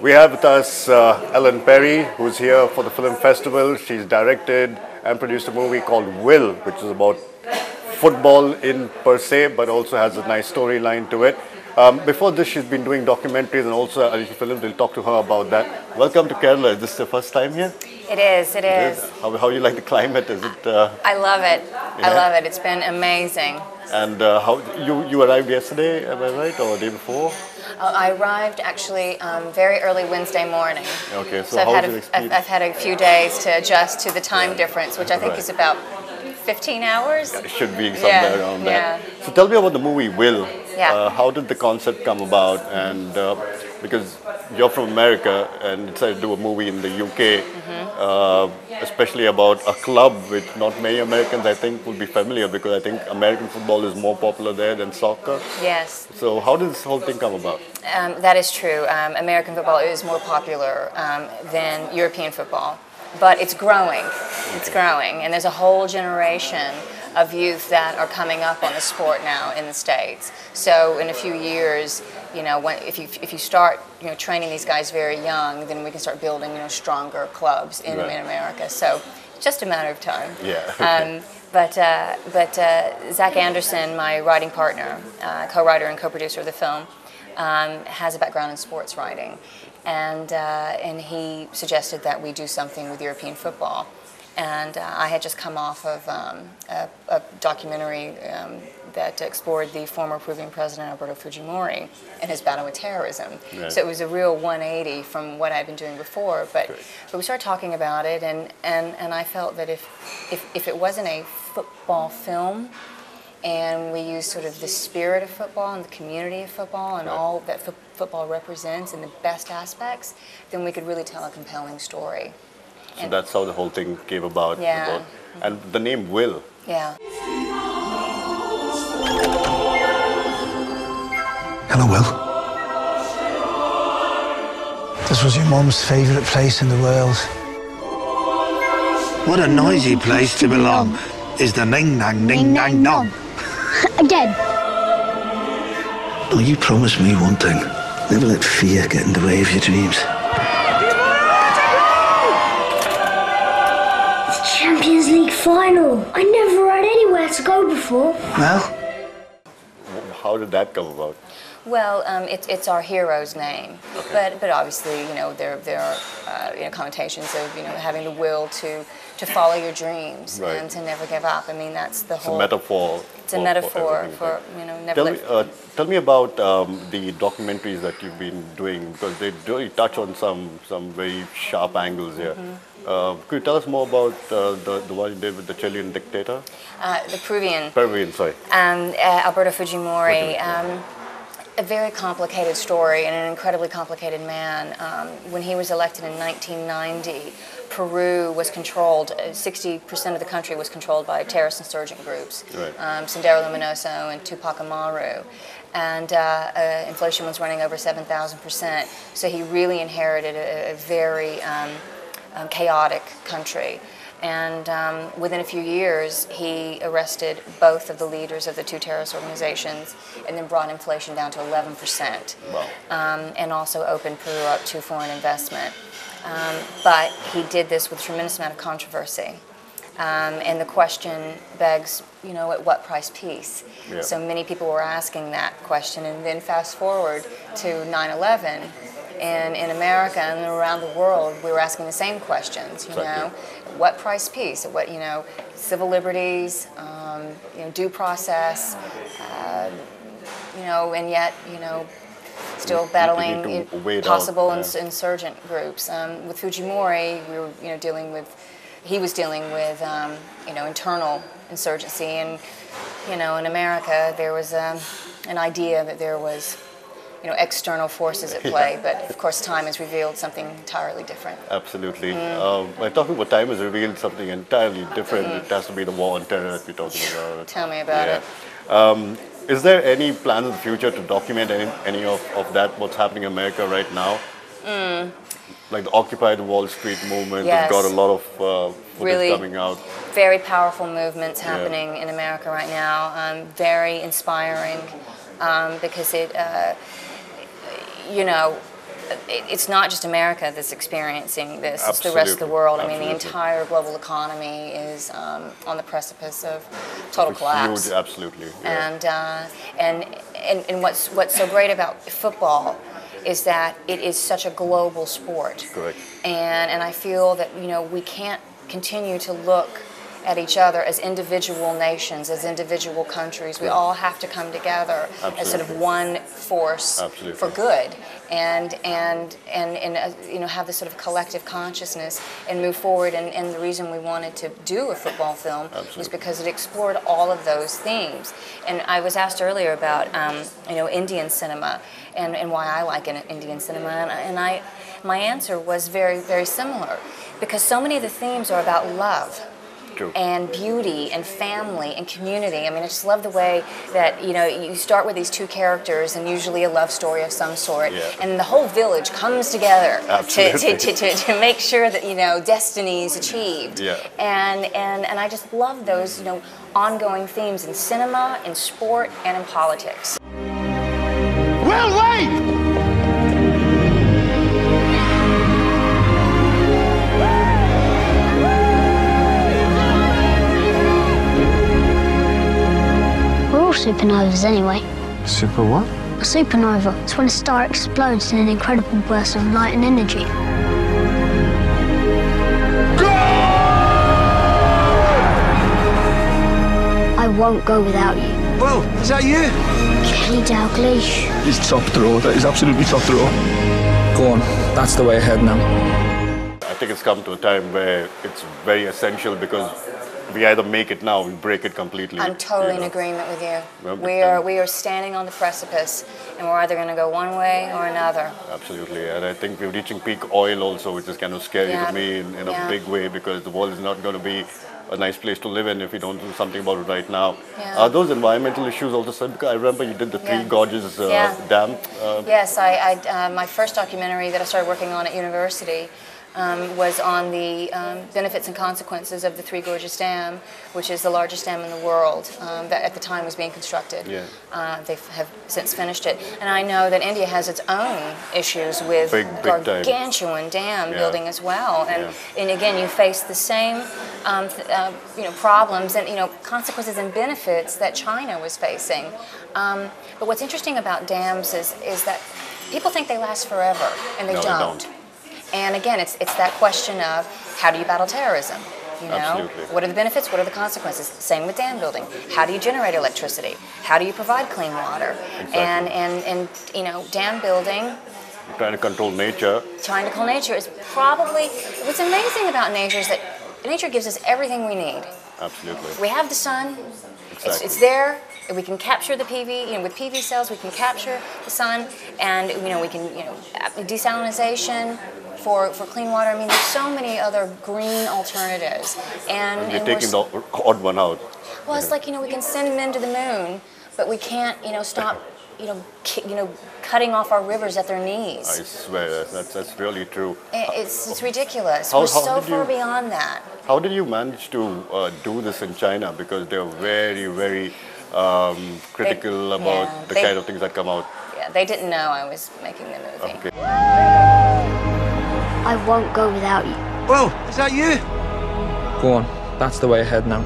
We have with us Ellen Perry, who's here for the film festival. She's directed and produced a movie called Will, which is about football in per se, but also has a nice storyline to it. Before this, she's been doing documentaries and also additional films. We'll talk to her about that. Welcome to Kerala. Is this your first time here? It is. It is. How you like the climate? Is it? I love it. Yeah? I love it. It's been amazing. And how you arrived yesterday? Am I right, or the day before? I arrived actually very early Wednesday morning. Okay, so I've had a few days to adjust to the time difference, which I think is about 15 hours. It should be somewhere around that. Yeah. So tell me about the movie Will. Yeah. How did the concept come about? And because you're from America and decided to do a movie in the UK, especially about a club which not many Americans I think would be familiar, because I think American football is more popular there than soccer. Yes. So how did this whole thing come about? That is true. American football is more popular than European football, but it's growing. It's growing, and there's a whole generation of youth that are coming up on the sport now in the States. So in a few years, if you start training these guys very young, then we can start building stronger clubs in America. So it's just a matter of time. Yeah. But Zach Anderson, my writing partner, co-writer and co-producer of the film, has a background in sports writing, and he suggested that we do something with European football. And I had just come off of a documentary that explored the former Peruvian president Alberto Fujimori and his battle with terrorism. Right. So it was a real 180 from what I'd been doing before. But we started talking about it, and I felt that if it wasn't a football film, and we used sort of the spirit of football and the community of football and all that football represents and the best aspects, then we could really tell a compelling story. So that's how the whole thing came about. Yeah. And the name Will. Yeah. Hello, Will. This was your mum's favourite place in the world. What a noisy place to belong. Is the ning-nang, ning-nang, nong. Again. No, you promised me one thing. Never let fear get in the way of your dreams. Champions League final. I never had anywhere to go before. Well? How did that come about? Well, it's our hero's name, but obviously there are connotations of having the will to follow your dreams and to never give up. I mean, that's the whole. It's a metaphor. It's a metaphor for never. Tell me about the documentaries that you've been doing, because they really touch on some very sharp angles here. Could you tell us more about the one you did with the Chilean dictator? The Peruvian. Peruvian, sorry. Alberto Fujimori. A very complicated story and an incredibly complicated man. When he was elected in 1990, Peru was controlled, 60% of the country was controlled by terrorist insurgent groups, Sendero Luminoso and Tupac Amaru. And inflation was running over 7,000%. So he really inherited a very chaotic country. And within a few years, he arrested both of the leaders of the two terrorist organizations and then brought inflation down to 11%. Wow. And also opened Peru up to foreign investment. But he did this with a tremendous amount of controversy. And the question begs, at what price peace? Yeah. So many people were asking that question. And then fast forward to 9/11. And in America and around the world, we were asking the same questions. What price peace? What civil liberties, due process, and yet still battling possible insurgent groups. With Fujimori, we were he was dealing with internal insurgency, and in America there was an idea that there was external forces at play, but of course time has revealed something entirely different. Absolutely. By talking about time has revealed something entirely different. It has to be the war on terror that we're talking about. Tell me about it. Is there any plans in the future to document any of that, what's happening in America right now? Like the Occupy the Wall Street movement has got a lot of footage coming out. Very powerful movements happening in America right now. Very inspiring because it, it's not just America that's experiencing this, it's the rest of the Absolutely. world. I mean, the Absolutely. entire global economy is on the precipice of total collapse. Huge, absolutely. Yeah. And what's so great about football is that it is such a global sport. Correct. And I feel that, you know, we can't continue to look at each other as individual nations, as individual countries. We all have to come together as sort of Absolutely. one force Absolutely. for good, and you know, have this sort of collective consciousness and move forward. And the reason we wanted to do a football film was Absolutely. because it explored all of those themes. And I was asked earlier about you know, Indian cinema and why I like Indian cinema, and my answer was very, very similar, because so many of the themes are about love. True. And beauty and family and community. I mean, I just love the way that, you know, you start with these two characters and usually a love story of some sort, Yeah. and the whole village comes together Absolutely. to make sure that, you know, destiny is achieved. Yeah. And I just love those, you know, ongoing themes in cinema, in sport, and in politics. Well, wait! We're all supernovas anyway. Super what? A supernova is when a star explodes in an incredible burst of light and energy. I won't go without you. Well, is that you? Kelly Dalglish. He's top draw. That is absolutely top draw. Go on. That's the way ahead now. I think it's come to a time where it's very essential, because we either make it now, we break it completely. I'm totally you in know. agreement with you. Well, We are standing on the precipice, and we're either going to go one way or another. Absolutely, and I think we're reaching peak oil also, which is kind of scary Yeah. to me in a Yeah. big way, because the world is not going to be a nice place to live in if we don't do something about it right now. Yeah. Are those environmental issues also? Because I remember you did the Three Yeah. Gorges Yeah. Dam. Yes, my first documentary that I started working on at university was on the benefits and consequences of the Three Gorges Dam, which is the largest dam in the world that at the time was being constructed. Yeah. They have since finished it. And I know that India has its own issues with Big time. gargantuan dam Yeah. building as well. And, Yeah. and again, you face the same you know, problems and, you know, consequences and benefits that China was facing. But what's interesting about dams is that people think they last forever, and they No, they don't. And again, it's that question of how do you battle terrorism? You know, Absolutely. what are the benefits? What are the consequences? Same with dam building. How do you generate electricity? How do you provide clean water? Exactly. And you know, dam building, Trying to control nature. trying to control nature is probably what's amazing about nature is that nature gives us everything we need. Absolutely. We have the sun. Exactly. It's there. We can capture the PV. You know, with PV cells, we can capture the sun, and you know, we can, you know, desalination for clean water. I mean, there's so many other green alternatives, and You're we're taking the odd one out. well, it's like, you know, we can send men to the moon, but we can't, you know, stop, you know, cutting off our rivers at their I knees. swear, that's really true. It's ridiculous. How- We're how so did far you- beyond that. How did you manage to do this in China? Because they're very, very critical about yeah, the they- kind of things that come out. Yeah, they didn't know I was making the movie. Okay. I won't go without you. Well, is that you? Go on. That's the way ahead now.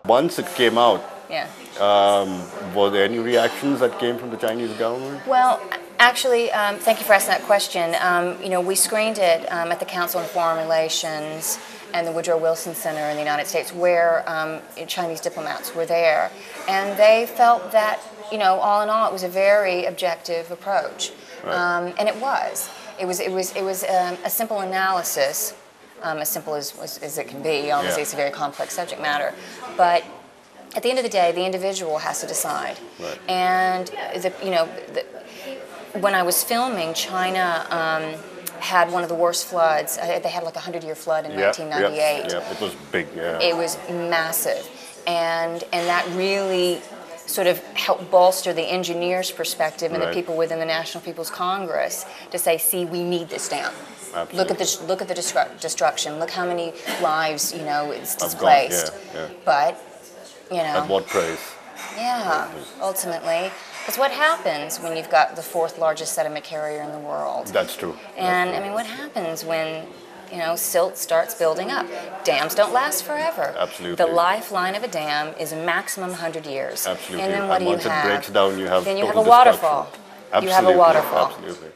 Once it came out, Yeah. were there any reactions that came from the Chinese government? Well, actually, thank you for asking that question. You know, we screened it at the Council on Foreign Relations and the Woodrow Wilson Center in the United States, where Chinese diplomats were there, and they felt that, you know, all in all, it was a very objective approach, Right. and it was. It was a simple analysis, as simple as it can be. Obviously, Yeah. it's a very complex subject matter, but at the end of the day, the individual has to decide. Right. And when I was filming, China had one of the worst floods. They had like a 100-year flood in 1998. Yeah, it was big. Yeah. It was massive, and that really sort of helped bolster the engineers' perspective and the Right. people within the National People's Congress to say, "See, we need this dam. Look at this. Look at the destruction. Look how many lives, you know, it's I've gone, displaced." yeah. But you know, At what price? Yeah, ultimately. Because what happens when you've got the fourth largest sediment carrier in the world? That's true. And I mean, what happens when, silt starts building up? Dams don't last forever. Absolutely. The lifeline of a dam is a maximum 100 years. Absolutely. And then what do you once have? it breaks down, you have Then you have total a waterfall. destruction. You have a waterfall. Absolutely.